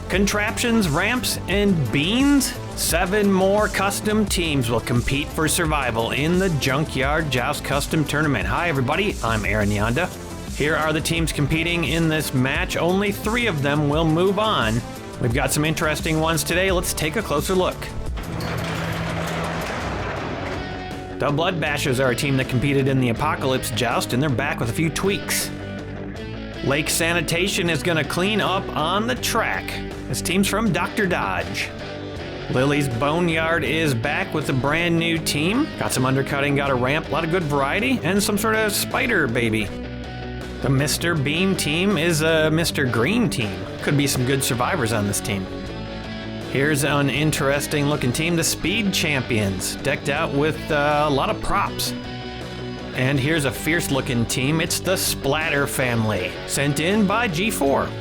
Contraptions, ramps, and beans? 7 more custom teams will compete for survival in the Junkyard Joust Custom Tournament. Hi everybody, I'm Aaron Yonda. Here are the teams competing in this match. Only 3 of them will move on. We've got some interesting ones today. Let's take a closer look. The Blood Bashers are a team that competed in the Apocalypse Joust, and they're back with a few tweaks. Lake Sanitation is gonna clean up on the track. This team's from Dr. Dodge. Lily's Boneyard is back with a brand new team. Got some undercutting, got a ramp, a lot of good variety, and some sort of spider baby. The Mr. Bean team is a Mr. Green team. Could be some good survivors on this team. Here's an interesting looking team, the Speed Champions, decked out with a lot of props. And here's a fierce looking team, it's the Splatter family, sent in by G4.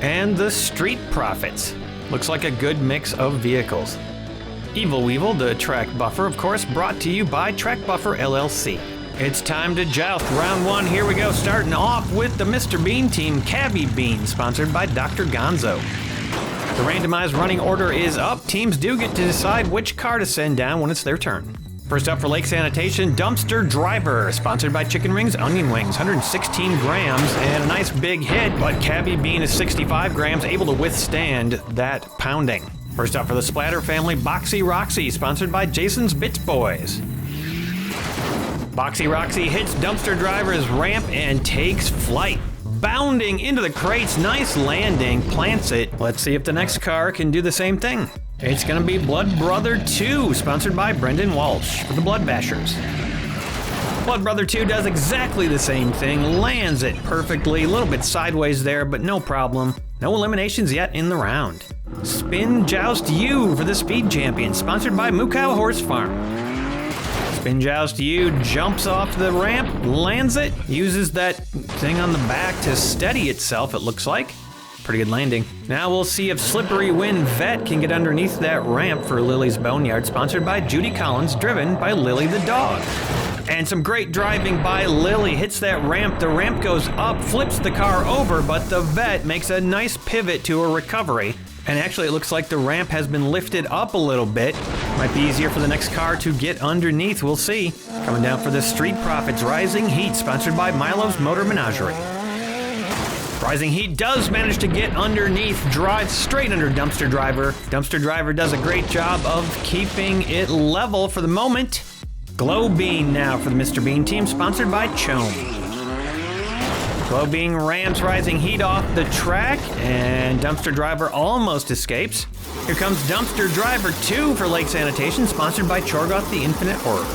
And the Street Profits. Looks like a good mix of vehicles. Evil Weevil, the track buffer, of course, brought to you by Track Buffer LLC. It's time to joust. Round 1, here we go, starting off with the Mr. Bean team, Cabby Bean, sponsored by Dr. Gonzo. The randomized running order is up. Teams do get to decide which car to send down when it's their turn. First up for Lake Sanitation, Dumpster Driver, sponsored by Chicken Rings, Onion Wings, 116 grams, and a nice big hit, but Cabby Bean is 65 grams, able to withstand that pounding. First up for the Splatter family, Boxy Roxy, sponsored by Jason's Bits Boys. Boxy Roxy hits Dumpster Driver's ramp and takes flight. Bounding into the crates, nice landing, plants it. Let's see if the next car can do the same thing. It's gonna be Blood Brother 2, sponsored by Brendan Walsh for the Blood Bashers. Blood Brother 2 does exactly the same thing, lands it perfectly, a little bit sideways there, but no problem. No eliminations yet in the round. Spin Joust U for the Speed Champion, sponsored by Moo Cow Horse Farm. Spin Joust U jumps off the ramp, lands it, uses that thing on the back to steady itself, it looks like. Pretty good landing. Now we'll see if Slippery Wind Vet can get underneath that ramp for Lily's Boneyard, sponsored by Judy Collins, driven by Lily the dog. And some great driving by Lily, hits that ramp, the ramp goes up, flips the car over, but the Vet makes a nice pivot to a recovery. And actually it looks like the ramp has been lifted up a little bit. Might be easier for the next car to get underneath, we'll see. Coming down for the Street Profits, Rising Heat, sponsored by Milo's Motor Menagerie. Rising Heat does manage to get underneath, drives straight under Dumpster Driver. Dumpster Driver does a great job of keeping it level for the moment. Glow Bean now for the Mr. Bean team, sponsored by Chome. Glow Bean rams Rising Heat off the track, and Dumpster Driver almost escapes. Here comes Dumpster Driver 2 for Lake Sanitation, sponsored by Chorgoth the Infinite Horror.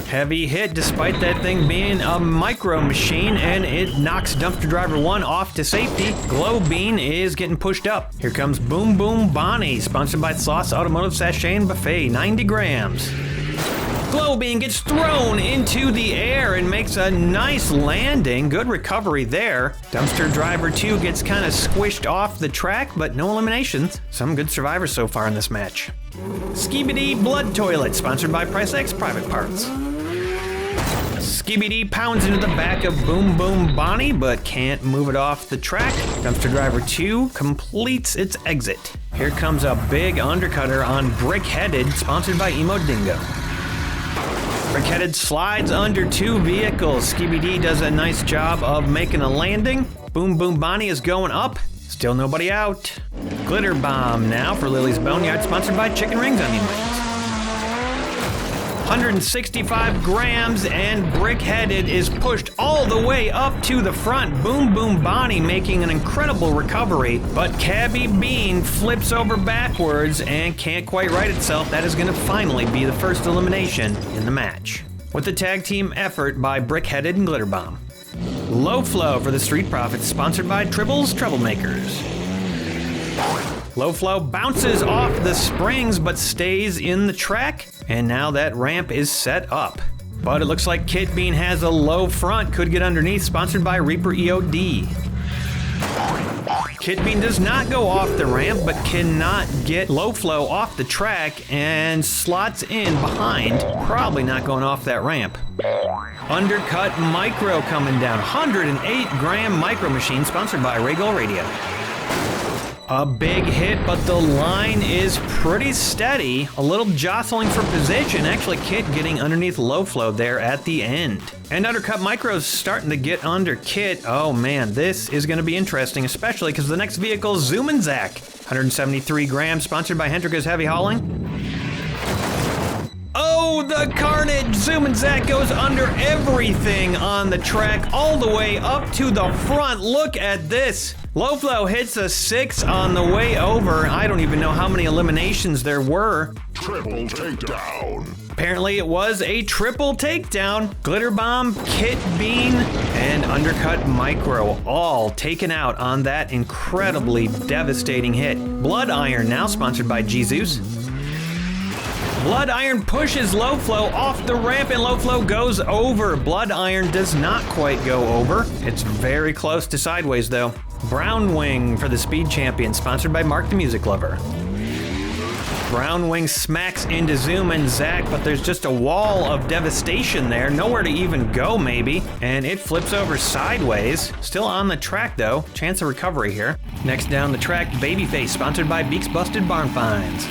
Heavy hit despite that thing being a micro machine, and it knocks Dumpster Driver 1 off to safety. Glow Bean is getting pushed up. Here comes Boom Boom Bonnie, sponsored by Sloss Automotive Sachet and Buffet, 90 grams. Glow Bean gets thrown into the air and makes a nice landing. Good recovery there. Dumpster Driver 2 gets kind of squished off the track, but no eliminations. Some good survivors so far in this match. Skibidi Blood Toilet, sponsored by Price X Private Parts. Skibidi pounds into the back of Boom Boom Bonnie, but can't move it off the track. Dumpster Driver 2 completes its exit. Here comes a big undercutter on Brick-Headed, sponsored by Emo Dingo. Brick-Headed slides under 2 vehicles. Skibidi does a nice job of making a landing. Boom Boom Bonnie is going up. Still nobody out. Glitter Bomb now for Lily's Boneyard, sponsored by Chicken Rings, Onion Wings. 165 grams, and Brick-Headed is pushed all the way up to the front. Boom Boom Bonnie making an incredible recovery, but Cabby Bean flips over backwards and can't quite right itself. That is going to finally be the first elimination in the match. With a tag team effort by Brick-Headed and Glitter Bomb. Low Flow for the Street Profits, sponsored by Tribbles Troublemakers. Low Flow bounces off the springs but stays in the track, and now that ramp is set up. But it looks like Kit Bean has a low front, could get underneath, sponsored by Reaper EOD. Kit Bean does not go off the ramp, but cannot get Low Flow off the track and slots in behind, probably not going off that ramp. Undercut Micro coming down, 108 gram micro machine, sponsored by Regal Radio. A big hit, but the line is pretty steady. A little jostling for position. Actually, Kit getting underneath low flow there at the end. And Undercut Micro's starting to get under Kit. Oh man, this is going to be interesting, especially because the next vehicle is Zoom and Zach. 173 grams, sponsored by Hendrika's Heavy Hauling. Oh, the carnage! Zoom and Zach goes under everything on the track, all the way up to the front. Look at this. Low flow hits a 6 on the way over. I don't even know how many eliminations there were. Triple takedown. Apparently it was a triple takedown. Glitter Bomb, Kit Bean, and Undercut Micro all taken out on that incredibly devastating hit. Blood Iron, now sponsored by Jesus. Blood Iron pushes Low Flow off the ramp and Low Flow goes over. Blood Iron does not quite go over. It's very close to sideways though. Brown Wing for the Speed Champion, sponsored by Mark the Music Lover. Brown Wing smacks into Zoom and Zach, but there's just a wall of devastation there. Nowhere to even go maybe. And it flips over sideways. Still on the track though. Chance of recovery here. Next down the track, Babyface, sponsored by Beaks Busted Barn Finds.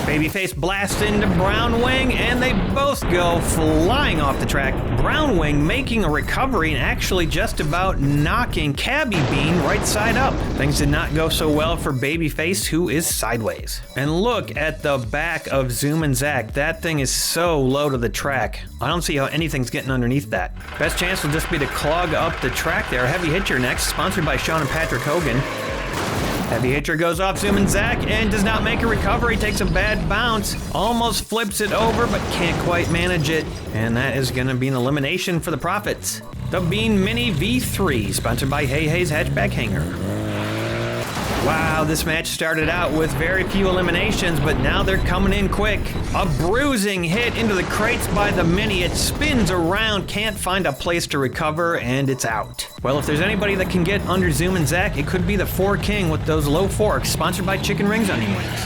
Babyface blasts into Brown Wing, and they both go flying off the track. Brown Wing making a recovery and actually just about knocking Cabby Bean right side up. Things did not go so well for Babyface, who is sideways. And look at the back of Zoom and Zach. That thing is so low to the track. I don't see how anything's getting underneath that. Best chance will just be to clog up the track there. Heavy Hitcher next, sponsored by Sean and Patrick Hogan. Heavy Hitcher goes off Zoom and Zach and does not make a recovery, takes a bad bounce, almost flips it over but can't quite manage it, and that is going to be an elimination for the Profits. The Bean Mini V3, sponsored by Hey Hey's Hatchback Hanger. Wow, this match started out with very few eliminations, but now they're coming in quick. A bruising hit into the crates by the Mini. It spins around, can't find a place to recover, and it's out. Well, if there's anybody that can get under Zoom and Zach, it could be the Four King with those low forks, sponsored by Chicken Rings Onion Wings.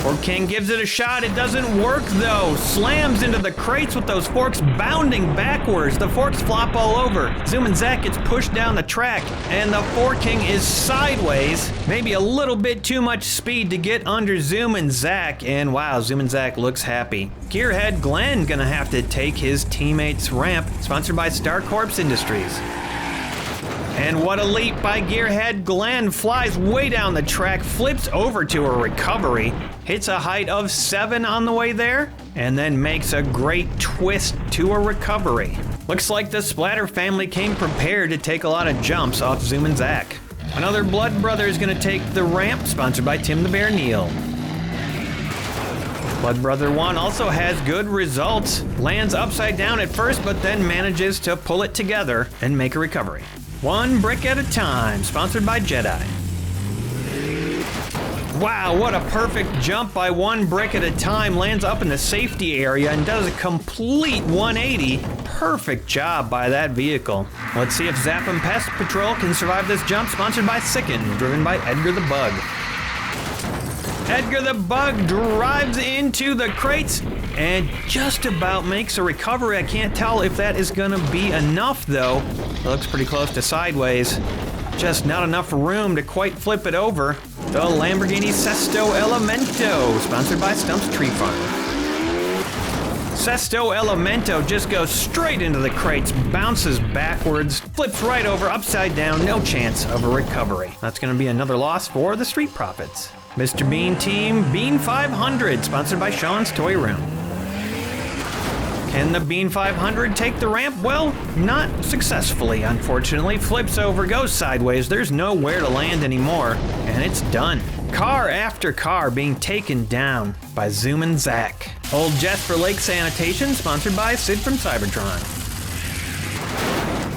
Four King gives it a shot. It doesn't work though. Slams into the crates with those forks bounding backwards. The forks flop all over. Zoom and Zach gets pushed down the track, and the Four King is sideways. Maybe a little bit too much speed to get under Zoom and Zach, and wow, Zoom and Zach looks happy. Gearhead Glenn gonna have to take his teammate's ramp, sponsored by Star Corps Industries. And what a leap by Gearhead Glenn, flies way down the track, flips over to a recovery, hits a height of 7 on the way there, and then makes a great twist to a recovery. Looks like the Splatter family came prepared to take a lot of jumps off Zoom and Zach. Another Blood Brother is gonna take the ramp, sponsored by Tim the Bear Neal. Blood Brother 1 also has good results, lands upside down at first, but then manages to pull it together and make a recovery. One brick at a time, sponsored by Jedi. Wow, what a perfect jump by One Brick at a Time. Lands up in the safety area and does a complete 180. Perfect job by that vehicle. Let's see if Zap and Pest Patrol can survive this jump, sponsored by Sicken, driven by Edgar the Bug. Edgar the Bug drives into the crates and just about makes a recovery. I can't tell if that is gonna be enough though. It looks pretty close to sideways. Just not enough room to quite flip it over. The Lamborghini Sesto Elemento, sponsored by Stump's Tree Farm. Sesto Elemento just goes straight into the crates, bounces backwards, flips right over, upside down, no chance of a recovery. That's gonna be another loss for the Street Profits. Mr. Bean Team, Bean 500, sponsored by Sean's Toy Room. Can the Bean 500 take the ramp? Well, not successfully, unfortunately. Flips over, goes sideways, there's nowhere to land anymore, and it's done. Car after car being taken down by Zoom and Zach. Old Jesper Lake Sanitation, sponsored by Sid from Cybertron.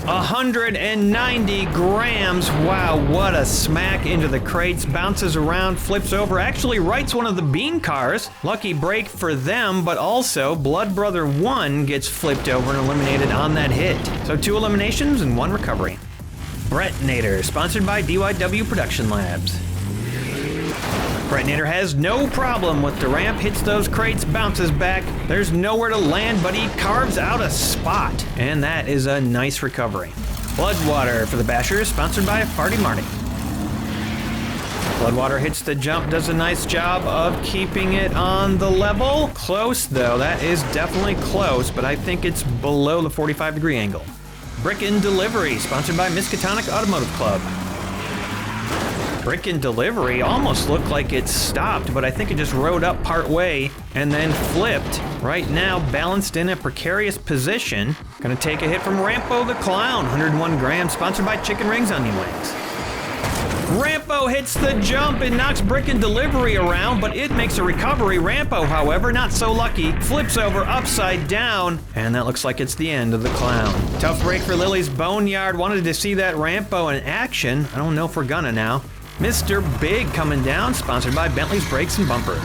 190 grams. Wow, what a smack into the crates. Bounces around, flips over, actually rights one of the Bean cars. Lucky break for them, but also Blood Brother 1 gets flipped over and eliminated on that hit. So 2 eliminations and 1 recovery. Brett Nader, sponsored by DYW Production Labs. Brett Nader has no problem with the ramp, hits those crates, bounces back. There's nowhere to land, but he carves out a spot. And that is a nice recovery. Bloodwater for the Bashers, sponsored by Farty Marty. Bloodwater hits the jump, does a nice job of keeping it on the level. Close though, that is definitely close, but I think it's below the 45-degree angle. Brick and Delivery, sponsored by Miskatonic Automotive Club. Brick and Delivery almost looked like it stopped, but I think it just rode up part way and then flipped. Right now, balanced in a precarious position. Gonna take a hit from Rampo the Clown, 101 grams, sponsored by Chicken Rings Onion Wings. Rampo hits the jump and knocks Brick and Delivery around, but it makes a recovery. Rampo, however, not so lucky, flips over upside down, and that looks like it's the end of the Clown. Tough break for Lily's Boneyard. Wanted to see that Rampo in action. I don't know if we're gonna now. Mr. Big coming down, sponsored by Bentley's Brakes and Bumpers.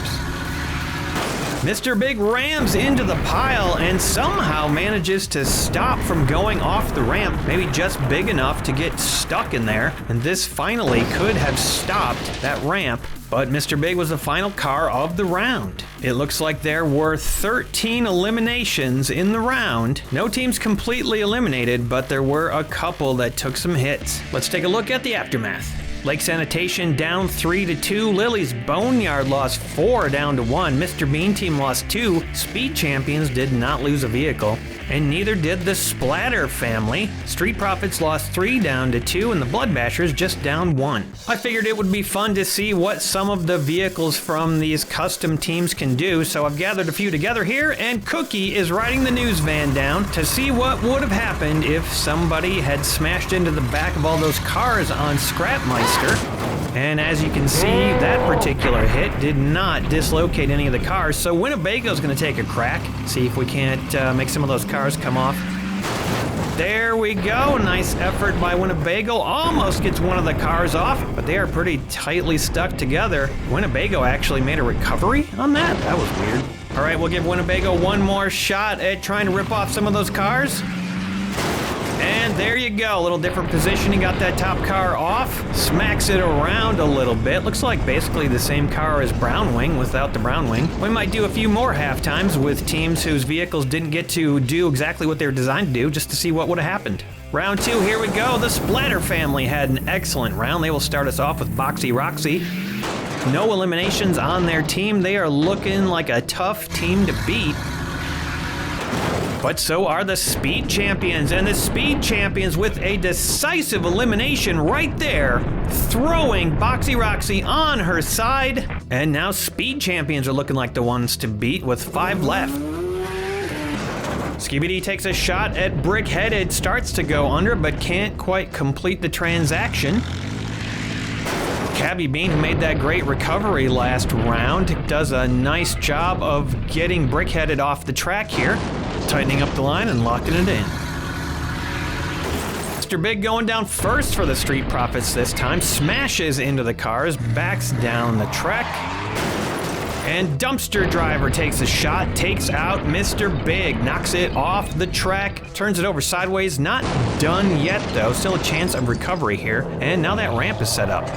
Mr. Big rams into the pile and somehow manages to stop from going off the ramp, maybe just big enough to get stuck in there. And this finally could have stopped that ramp, but Mr. Big was the final car of the round. It looks like there were 13 eliminations in the round. No teams completely eliminated, but there were a couple that took some hits. Let's take a look at the aftermath. Lake Sanitation down 3-2. Lily's Boneyard lost 4 down to 1. Mr. Bean team lost 2. Speed Champions did not lose a vehicle, and neither did the Splatter family. Street Profits lost 3 down to 2, and the Blood Bashers just down 1. I figured it would be fun to see what some of the vehicles from these custom teams can do, so I've gathered a few together here, and Cookie is riding the news van down to see what would have happened if somebody had smashed into the back of all those cars on Scrap Meister. And as you can see, that particular hit did not dislocate any of the cars, so Winnebago's gonna take a crack, see if we can't make some of those cars come off. There we go, nice effort by Winnebago, almost gets one of the cars off, but they are pretty tightly stuck together. Winnebago actually made a recovery on that? That was weird. All right, we'll give Winnebago one more shot at trying to rip off some of those cars. And there you go, a little different position. He got that top car off, smacks it around a little bit. Looks like basically the same car as Brown Wing without the Brown Wing. We might do a few more half times with teams whose vehicles didn't get to do exactly what they were designed to do, just to see what would have happened. Round 2, here we go. The Splatter family had an excellent round. They will start us off with Boxy Roxy. No eliminations on their team. They are looking like a tough team to beat. But so are the Speed Champions, and the Speed Champions with a decisive elimination right there, throwing Boxy Roxy on her side. And now Speed Champions are looking like the ones to beat with 5 left. Skibidi takes a shot at Brick-Headed, starts to go under, but can't quite complete the transaction. Cabby Bean, who made that great recovery last round, does a nice job of getting Brick-Headed off the track here, tightening up the line and locking it in. Mr. Big going down first for the Street Profits this time, smashes into the cars, backs down the track, and Dumpster Driver takes a shot, takes out Mr. Big, knocks it off the track, turns it over sideways. Not done yet though, still a chance of recovery here, and now that ramp is set up.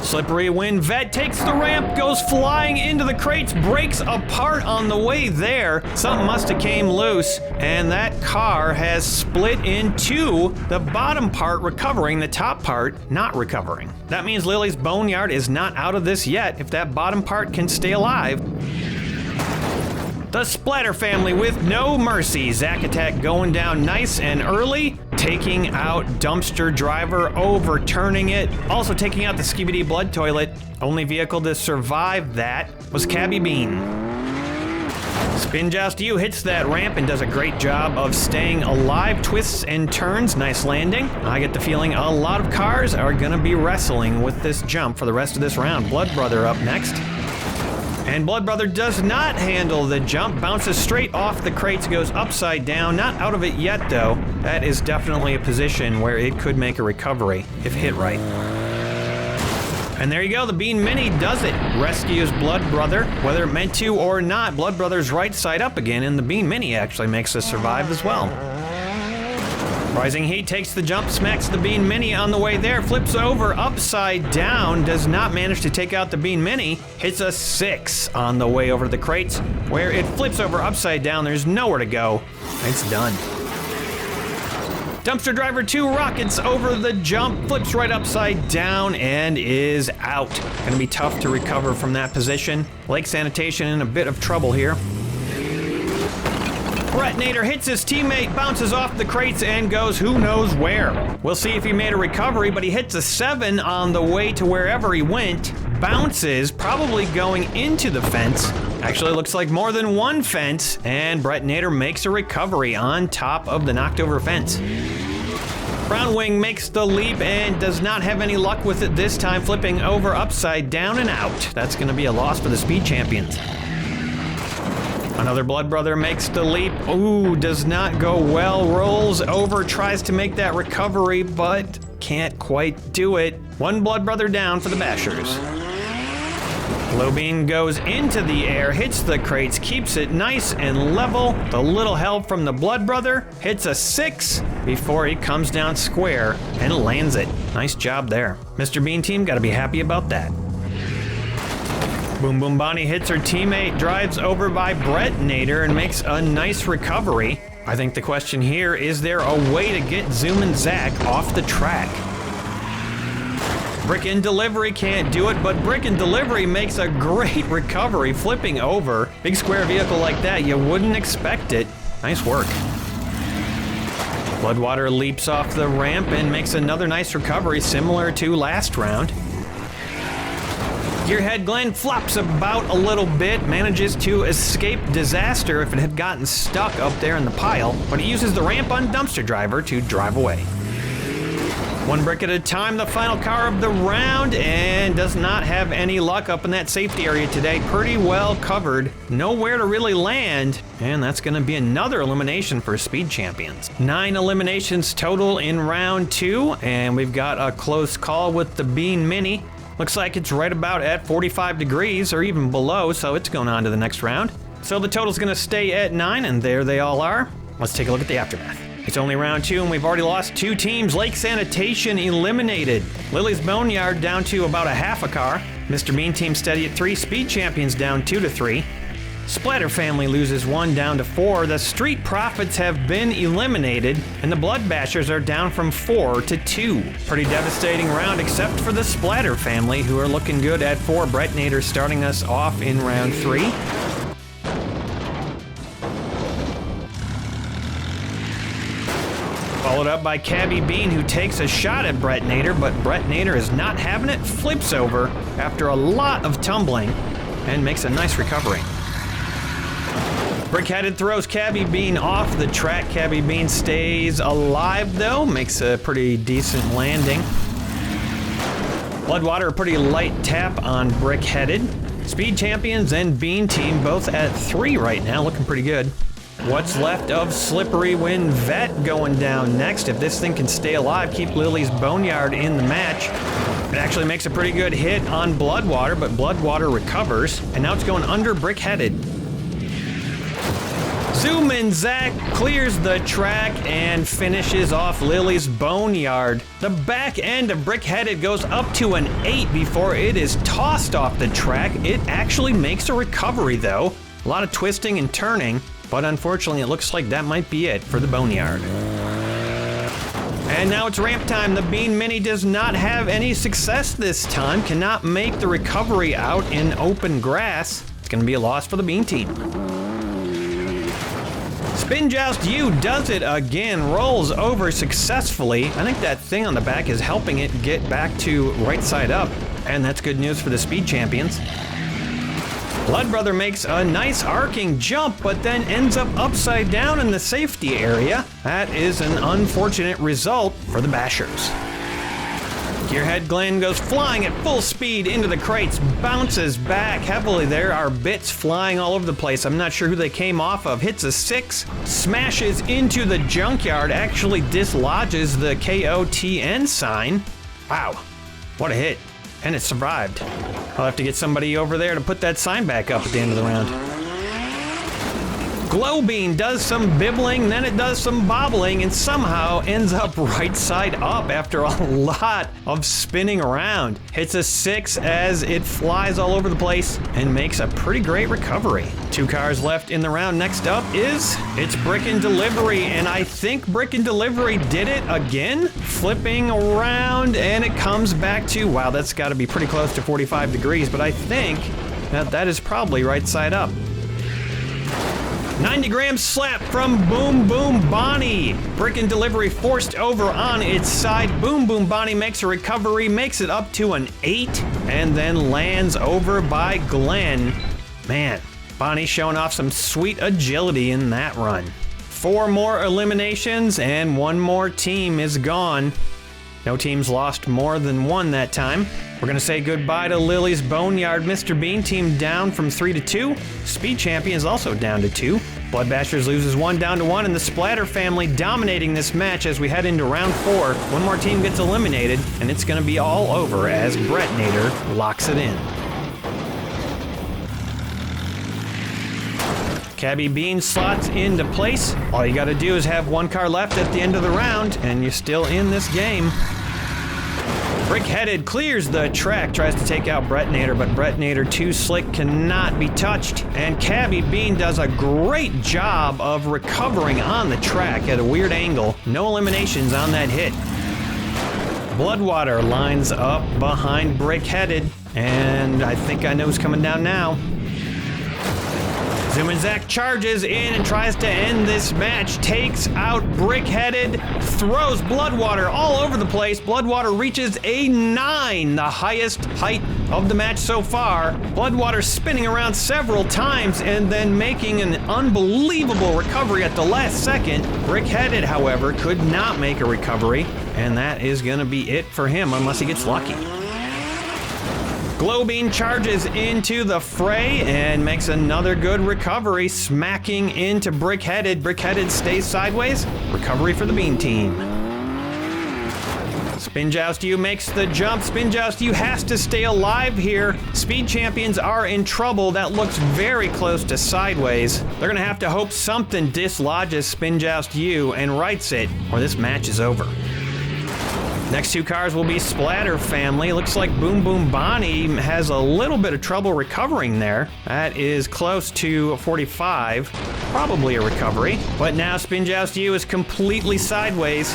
Slippery Wind Vet takes the ramp, goes flying into the crates, breaks apart on the way there. Something must have came loose, and that car has split in 2. The bottom part recovering, the top part not recovering. That means Lily's Boneyard is not out of this yet if that bottom part can stay alive. The Splatter family with no mercy. Zack Attack going down nice and early, taking out Dumpster Driver, overturning it, also taking out the Skibidi Blood Toilet. Only vehicle to survive that was Cabby Bean. Spin Joust U hits that ramp and does a great job of staying alive, twists and turns, nice landing. I get the feeling a lot of cars are gonna be wrestling with this jump for the rest of this round. Blood Brother up next. And Blood Brother does not handle the jump, bounces straight off the crates, goes upside down, not out of it yet though. That is definitely a position where it could make a recovery, if hit right. And there you go, the Bean Mini does it. Rescues Blood Brother, whether it meant to or not. Blood Brother's right side up again, and the Bean Mini actually makes us survive as well. Rising Heat takes the jump, smacks the Bean Mini on the way there, flips over upside down, does not manage to take out the Bean Mini, hits a 6 on the way over to the crates, where it flips over upside down. There's nowhere to go. It's done. Dumpster Driver 2 rockets over the jump, flips right upside down, and is out. Gonna be tough to recover from that position. Lake Sanitation in a bit of trouble here. Bretnator hits his teammate, bounces off the crates, and goes who knows where. We'll see if he made a recovery, but he hits a 7 on the way to wherever he went. Bounces, probably going into the fence. Actually looks like more than one fence, and Bretnator makes a recovery on top of the knocked over fence. Brown Wing makes the leap and does not have any luck with it this time, flipping over upside down and out. That's gonna be a loss for the Speed Champions. Another Blood Brother makes the leap. Ooh, does not go well. Rolls over, tries to make that recovery, but can't quite do it. One Blood Brother down for the Bashers. Low Bean goes into the air, hits the crates, keeps it nice and level. The little help from the Blood Brother hits a 6 before he comes down square and lands it. Nice job there. Mr. Bean team gotta be happy about that. Boom Boom Bonnie hits her teammate, drives over by Bretnator and makes a nice recovery. I think the question here, is there a way to get Zoom and Zach off the track? Brick and Delivery can't do it, but Brick and Delivery makes a great recovery, flipping over. Big square vehicle like that, you wouldn't expect it. Nice work. Bloodwater leaps off the ramp and makes another nice recovery, similar to last round. Gearhead Glenn flops about a little bit, manages to escape disaster if it had gotten stuck up there in the pile, but he uses the ramp on Dumpster Driver to drive away. One brick at a time, the final car of the round, and does not have any luck up in that safety area today. Pretty well covered, nowhere to really land, and that's gonna be another elimination for Speed Champions. 9 eliminations total in round 2, and we've got a close call with the Bean Mini. Looks like it's right about at 45 degrees or even below, so it's going on to the next round. So the total's gonna stay at 9, and there they all are. Let's take a look at the aftermath. It's only round 2, and we've already lost 2 teams. Lake Sanitation eliminated. Lily's Boneyard down to about a half a car. Mr. Bean team steady at 3. Speed Champions down 2 to 3. Splatter Family loses 1 down to 4. The Street Profits have been eliminated, and the Blood Bashers are down from 4 to 2. Pretty devastating round, except for the Splatter Family, who are looking good at 4. Bretnator starting us off in round 3. Followed up by Cabby Bean, who takes a shot at Bretnator, but Bretnator is not having it, flips over after a lot of tumbling, and makes a nice recovery. Brickheaded throws Cabby Bean off the track. Cabby Bean stays alive though, makes a pretty decent landing. Bloodwater, a pretty light tap on Brickheaded. Speed Champions and Bean team both at 3 right now, looking pretty good. What's left of Slippery Wind Vet going down next. If this thing can stay alive, keep Lily's Boneyard in the match. It actually makes a pretty good hit on Bloodwater, but Bloodwater recovers, and now it's going under Brickheaded. Zoom and Zach clears the track and finishes off Lily's Boneyard. The back end of Brickheaded goes up to an 8 before it is tossed off the track. It actually makes a recovery though. A lot of twisting and turning, but unfortunately it looks like that might be it for the Boneyard. And now it's ramp time. The Bean Mini does not have any success this time, cannot make the recovery out in open grass. It's gonna be a loss for the Bean team. Spin Joust U does it again, rolls over successfully. I think that thing on the back is helping it get back to right side up, and that's good news for the Speed Champions. Blood Brother makes a nice arcing jump, but then ends up upside down in the safety area. That is an unfortunate result for the Bashers. Gearhead Glenn goes flying at full speed into the crates, bounces back heavily. There are bits flying all over the place. I'm not sure who they came off of. Hits a 6, smashes into the junkyard, actually dislodges the KOTN sign. Wow, what a hit. And it survived. I'll have to get somebody over there to put that sign back up at the end of the round. Glowbeam does some bibbling, then it does some bobbling, and somehow ends up right side up after a lot of spinning around. Hits a 6 as it flies all over the place and makes a pretty great recovery. 2 cars left in the round. Next up it's Brick and Delivery, and I think Brick and Delivery did it again, flipping around, and it comes back to, wow, that's got to be pretty close to 45 degrees, but I think that is probably right side up. 90-gram slap from Boom Boom Bonnie. Brick and Delivery forced over on its side. Boom Boom Bonnie makes a recovery, makes it up to an 8, and then lands over by Glenn. Man, Bonnie showing off some sweet agility in that run. 4 more eliminations and 1 more team is gone. No teams lost more than 1 that time. We're gonna say goodbye to Lily's Boneyard Mr. Bean team down from 3 to 2. Speed Champion is also down to 2. Blood Bashers loses 1 down to 1, and the Splatter family dominating this match as we head into round 4. 1 more team gets eliminated, and it's gonna be all over as Brett Nader locks it in. Cabby Bean slots into place. All you gotta do is have 1 car left at the end of the round, and you're still in this game. Brick-Headed clears the track, tries to take out Brett Nader, but Brett Nader, too slick, cannot be touched. And Cabby Bean does a great job of recovering on the track at a weird angle. No eliminations on that hit. Bloodwater lines up behind Brick-Headed, and I think I know who's coming down now. Zoom and Zach charges in and tries to end this match, takes out Brick-Headed, throws Bloodwater all over the place. Bloodwater reaches a 9, the highest height of the match so far. Bloodwater spinning around several times and then making an unbelievable recovery at the last second. Brick-Headed, however, could not make a recovery, and that is gonna be it for him unless he gets lucky. Glowbeam charges into the fray and makes another good recovery, smacking into Brick-Headed. Brick-Headed stays sideways. Recovery for the Bean team. Spin Joust U makes the jump. Spin Joust U has to stay alive here. Speed Champions are in trouble. That looks very close to sideways. They're gonna have to hope something dislodges Spin Joust U and rights it, or this match is over. Next 2 cars will be Splatter family. Looks like Boom Boom Bonnie has a little bit of trouble recovering there. That is close to 45, probably a recovery. But now Spin Joust U is completely sideways.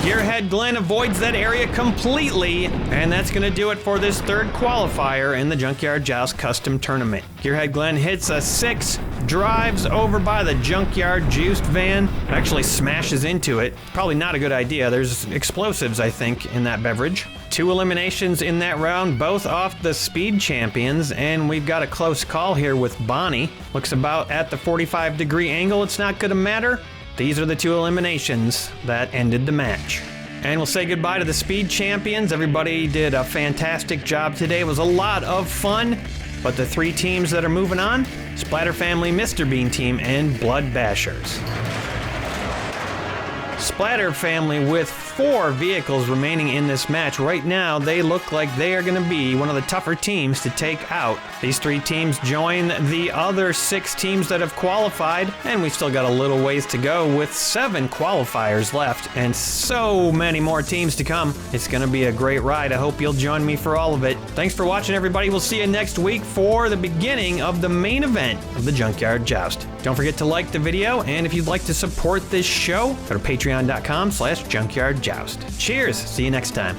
Gearhead Glenn avoids that area completely, and that's gonna do it for this 3rd qualifier in the Junkyard Joust Custom Tournament. Gearhead Glenn hits a 6, drives over by the Junkyard Joust van, actually smashes into it. Probably not a good idea. There's explosives, I think, in that beverage. 2 eliminations in that round, both off the Speed Champions, and we've got a close call here with Bonnie. Looks about at the 45-degree angle. It's not gonna matter. These are the 2 eliminations that ended the match. And we'll say goodbye to the Speed Champions. Everybody did a fantastic job today. It was a lot of fun. But the 3 teams that are moving on, Splatter Family, Mr. Bean Team, and Blood Bashers. Splatter Family with 4 vehicles remaining in this match. Right now, they look like they are going to be one of the tougher teams to take out. These 3 teams join the other 6 teams that have qualified, and we still got a little ways to go with 7 qualifiers left and so many more teams to come. It's going to be a great ride. I hope you'll join me for all of it. Thanks for watching, everybody. We'll see you next week for the beginning of the main event of the Junkyard Joust. Don't forget to like the video, and if you'd like to support this show, go to patreon.com/junkyardjoust. Cheers. See you next time.